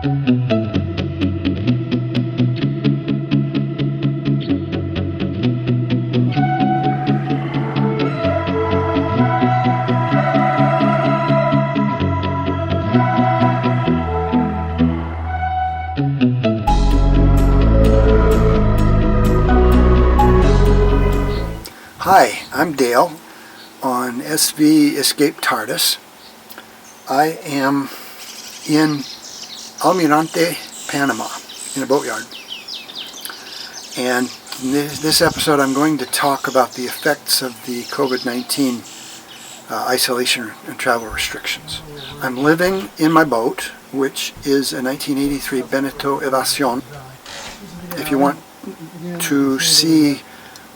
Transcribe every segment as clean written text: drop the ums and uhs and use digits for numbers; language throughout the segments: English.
Hi, I'm Dale on SV Escape TARDIS. I am in Almirante, Panama, in a boatyard. And in this episode I'm going to talk about the effects of the COVID-19 isolation and travel restrictions. I'm living in my boat, which is a 1983 Beneteau Evasion. If you want to see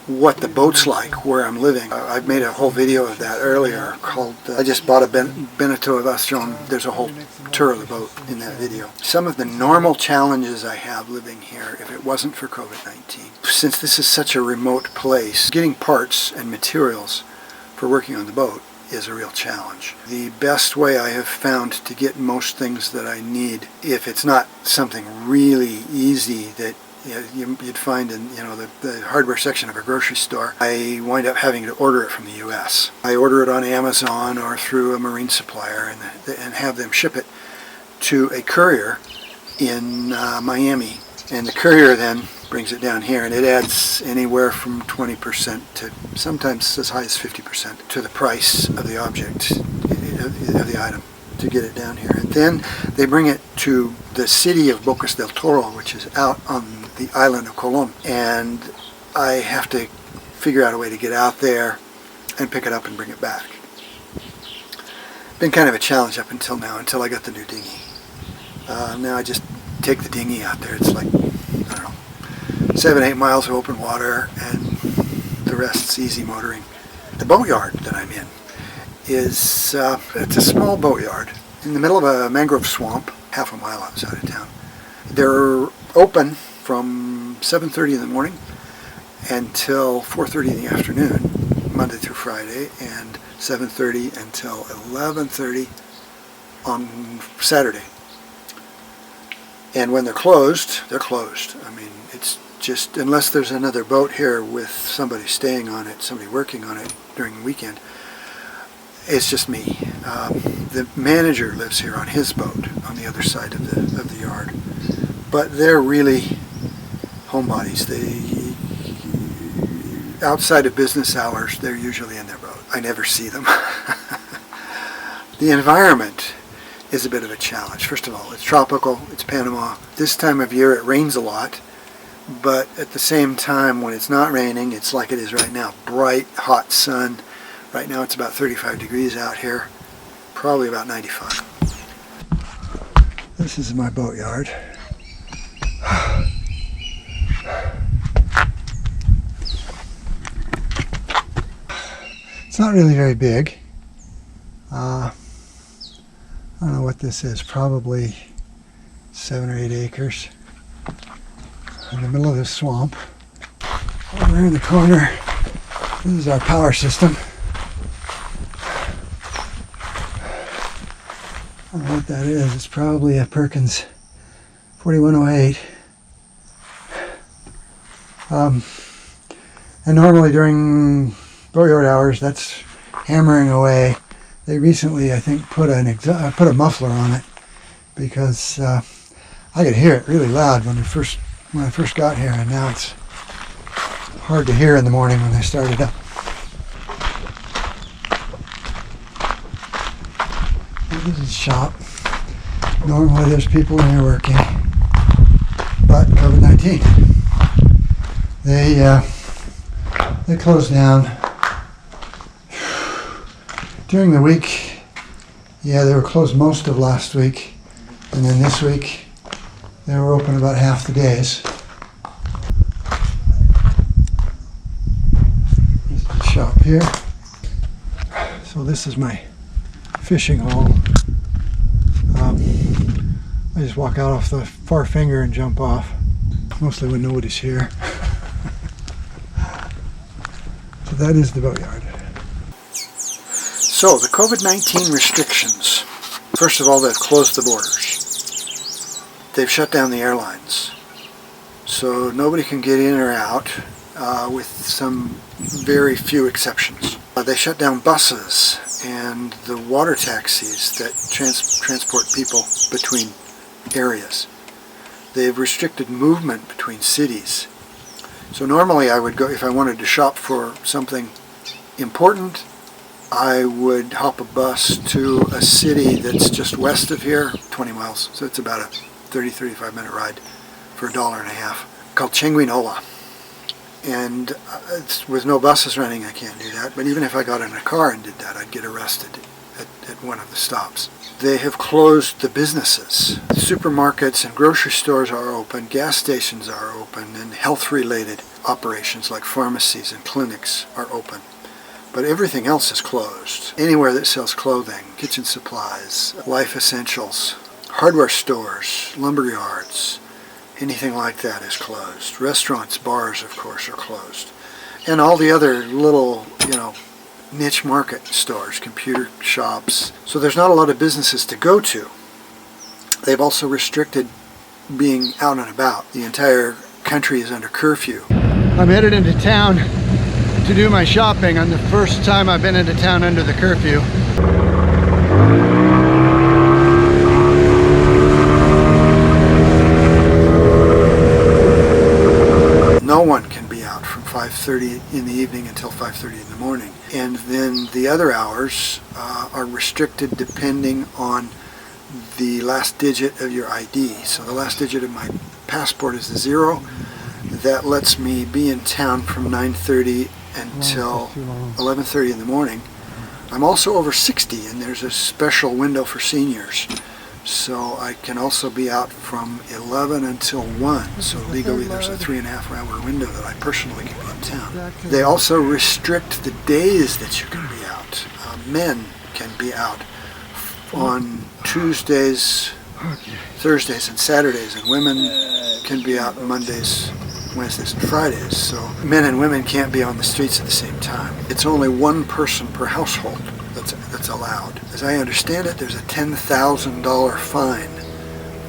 what the boat's like where I'm living, I've made a whole video of that earlier called I just bought a Beneteau Evasion. There's a whole tour of the boat in that video. Some of the normal challenges I have living here if it wasn't for COVID-19. Since this is such a remote place, getting parts and materials for working on the boat is a real challenge. The best way I have found to get most things that I need, if it's not something really easy that you'd find in the hardware section of a grocery store, I wind up having to order it from the US. I order it on Amazon or through a marine supplier and have them ship it to a courier in Miami. And the courier then brings it down here, and it adds anywhere from 20% to sometimes as high as 50% to the price of the object, of the item, to get it down here. And then they bring it to the city of Bocas del Toro, which is out on the island of Colon, and I have to figure out a way to get out there and pick it up and bring it back. Been kind of a challenge up until now, until I got the new dinghy. Now I just take the dinghy out there. It's like, I don't know, 7-8 miles of open water, and the rest's easy motoring. The boatyard that I'm in is it's a small boatyard in the middle of a mangrove swamp, half a mile outside of town. They're open from 7:30 in the morning until 4:30 in the afternoon, Monday through Friday, and 7:30 until 11:30 on Saturday. And when they're closed, they're closed. I mean, it's just, unless there's another boat here with somebody staying on it, somebody working on it during the weekend, it's just me. The manager lives here on his boat on the other side of the yard. But they're really homebodies. Outside of business hours, they're usually in their boat. I never see them. The environment is a bit of a challenge. First of all, it's tropical, it's Panama. This time of year it rains a lot, but at the same time when it's not raining, it's like it is right now. Bright, hot sun. Right now it's about 35 degrees out here, probably about 95. This is my boatyard. It's not really very big. I don't know what this is, probably 7 or 8 acres. In the middle of this swamp. Over in the corner, this is our power system. I don't know what that is. It's probably a Perkins 4108. And normally during boatyard hours, that's hammering away. They recently, I think, put a muffler on it because I could hear it really loud when I first got here, and now it's hard to hear in the morning when they start it up. This is a shop. Normally there's people in here working, but COVID-19. They closed down. During the week, yeah, they were closed most of last week, and then this week they were open about half the days. This is the shop here. So this is my fishing hole. I just walk out off the far finger and jump off, mostly when nobody's here. So that is the boatyard. So the COVID-19 restrictions. First of all, they've closed the borders. they've shut down the airlines. So nobody can get in or out, with some very few exceptions. They shut down buses and the water taxis that transport people between areas. They've restricted movement between cities. So normally I would go, if I wanted to shop for something important, I would hop a bus to a city that's just west of here, 20 miles, so it's about a 30-35 minute ride for $1.50, called Chinguinola. And with no buses running, I can't do that, but even if I got in a car and did that, I'd get arrested at one of the stops. They have closed the businesses. Supermarkets and grocery stores are open, gas stations are open, and health-related operations like pharmacies and clinics are open. But everything else is closed. Anywhere that sells clothing, kitchen supplies, life essentials, hardware stores, lumber yards, anything like that is closed. Restaurants, bars, of course, are closed. And all the other little, niche market stores, computer shops. So there's not a lot of businesses to go to. They've also restricted being out and about. The entire country is under curfew. I'm headed into town to do my shopping on the first time I've been into town under the curfew. No one can be out from 5:30 in the evening until 5:30 in the morning. And then the other hours are restricted depending on the last digit of your ID. So the last digit of my passport is the 0. That lets me be in town from 9:30 until 11:30 in the morning. I'm also over 60, and there's a special window for seniors. So I can also be out from 11 until 1. So legally there's a 3.5-hour window that I personally can be in town. They also restrict the days that you can be out. Men can be out on Tuesdays, Thursdays, and Saturdays, and women can be out Mondays, Wednesdays, and Fridays. So men and women can't be on the streets at the same time. It's only one person per household that's allowed. As I understand it, there's a $10,000 fine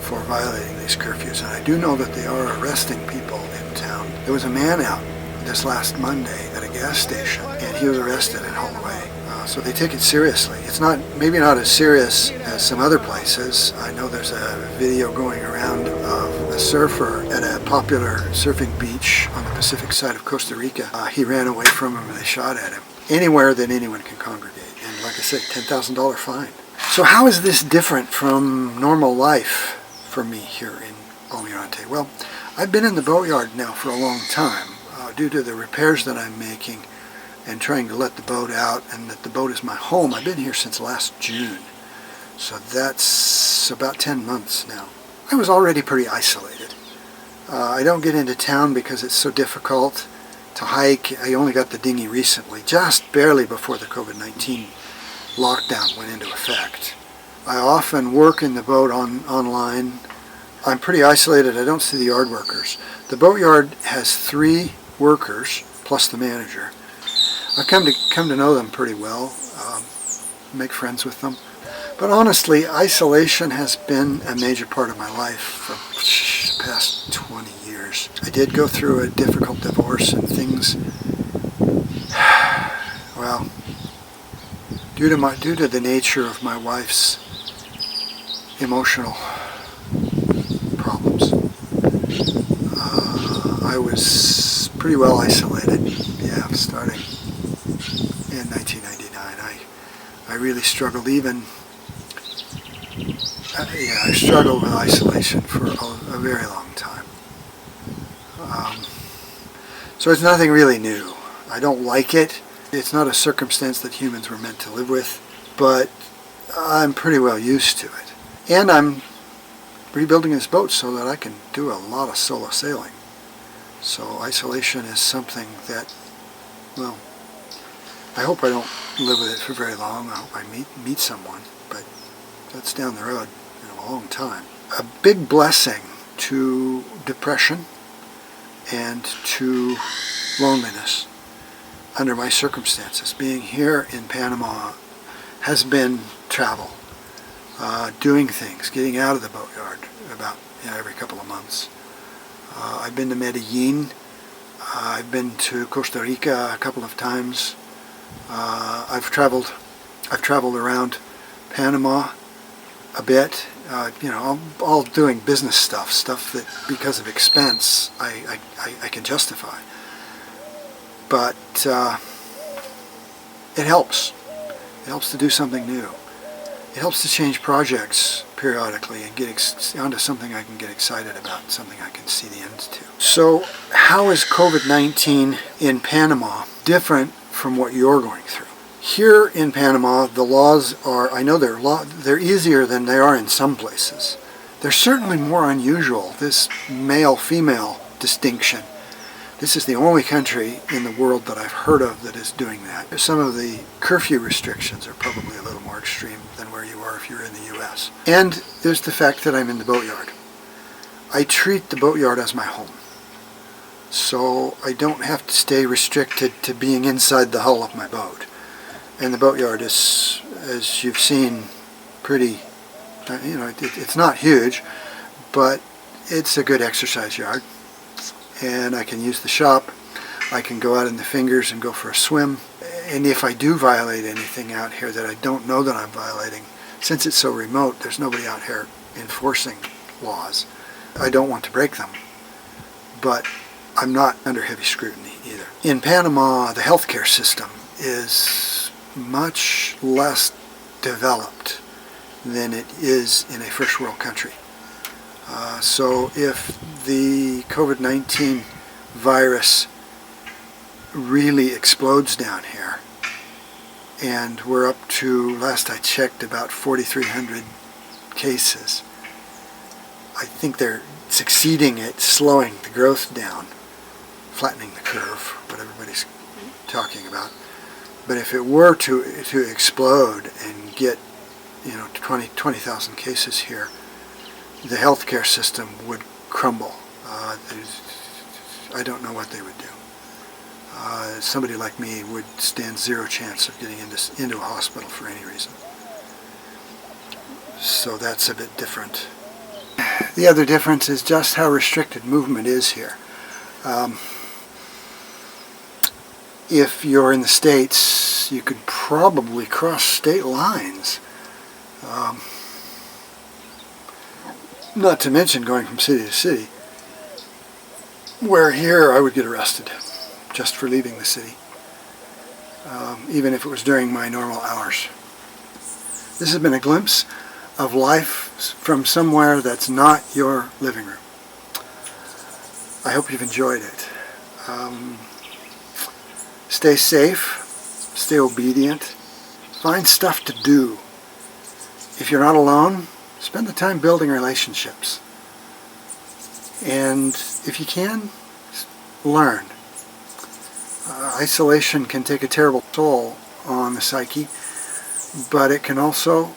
for violating these curfews, and I do know that they are arresting people in town. There was a man out this last Monday at a gas station, and he was arrested and hauled away. So they take it seriously. It's maybe not as serious as some other places. I know there's a video going around of a surfer at a popular surfing beach on the Pacific side of Costa Rica. He ran away from him and they shot at him. Anywhere that anyone can congregate. And like I said, $10,000 fine. So how is this different from normal life for me here in Almirante? Well, I've been in the boatyard now for a long time due to the repairs that I'm making and trying to let the boat out, and that the boat is my home. I've been here since last June. So that's about 10 months now. I was already pretty isolated. I don't get into town because it's so difficult to hike. I only got the dinghy recently, just barely before the COVID-19 lockdown went into effect. I often work in the boat online. I'm pretty isolated. I don't see the yard workers. The boatyard has 3 workers plus the manager. I've come to know them pretty well, make friends with them. But honestly, isolation has been a major part of my life for the past 20 years. I did go through a difficult divorce, and things, well, due to the nature of my wife's emotional problems, I was pretty well isolated, starting in 1999. I really struggled I struggled with isolation for a very long time. So it's nothing really new. I don't like it. It's not a circumstance that humans were meant to live with, but I'm pretty well used to it. And I'm rebuilding this boat so that I can do a lot of solo sailing. So isolation is something that, well, I hope I don't live with it for very long. I hope I meet someone, but that's down the road in a long time. A big blessing to depression and to loneliness under my circumstances. Being here in Panama has been travel, doing things, getting out of the boatyard, about every couple of months. I've been to Medellin. I've been to Costa Rica a couple of times. I've traveled around Panama a bit. All doing business stuff that because of expense I can justify. But it helps. It helps to do something new. It helps to change projects periodically and get onto something I can get excited about, something I can see the end to. So how is COVID-19 in Panama different from what you're going through? Here in Panama, the laws are, I know they're easier than they are in some places. They're certainly more unusual, this male-female distinction. This is the only country in the world that I've heard of that is doing that. Some of the curfew restrictions are probably a little more extreme than where you are if you're in the U.S. And there's the fact that I'm in the boatyard. I treat the boatyard as my home. So I don't have to stay restricted to being inside the hull of my boat. And the boatyard is, as you've seen, pretty, it's not huge, but it's a good exercise yard. And I can use the shop. I can go out in the fingers and go for a swim. And if I do violate anything out here that I don't know that I'm violating, since it's so remote, there's nobody out here enforcing laws. I don't want to break them, but I'm not under heavy scrutiny either. In Panama, the healthcare system is much less developed than it is in a first world country. So if the COVID-19 virus really explodes down here, and we're up to, last I checked, about 4,300 cases, I think they're succeeding at slowing the growth down, flattening the curve, what everybody's talking about. But if it were to explode and get 20,000 cases here, the healthcare system would crumble. I don't know what they would do. Somebody like me would stand zero chance of getting into a hospital for any reason. So that's a bit different. The other difference is just how restricted movement is here. If you're in the States, you could probably cross state lines. Not to mention going from city to city, where here I would get arrested just for leaving the city, even if it was during my normal hours. This has been a glimpse of life from somewhere that's not your living room. I hope you've enjoyed it. Stay safe, stay obedient, find stuff to do. If you're not alone, spend the time building relationships. And if you can, learn. Isolation can take a terrible toll on the psyche, but it can also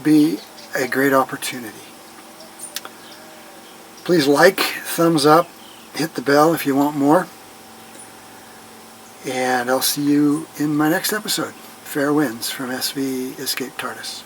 be a great opportunity. Please like, thumbs up, hit the bell if you want more. And I'll see you in my next episode. Fair winds from SV Escape TARDIS.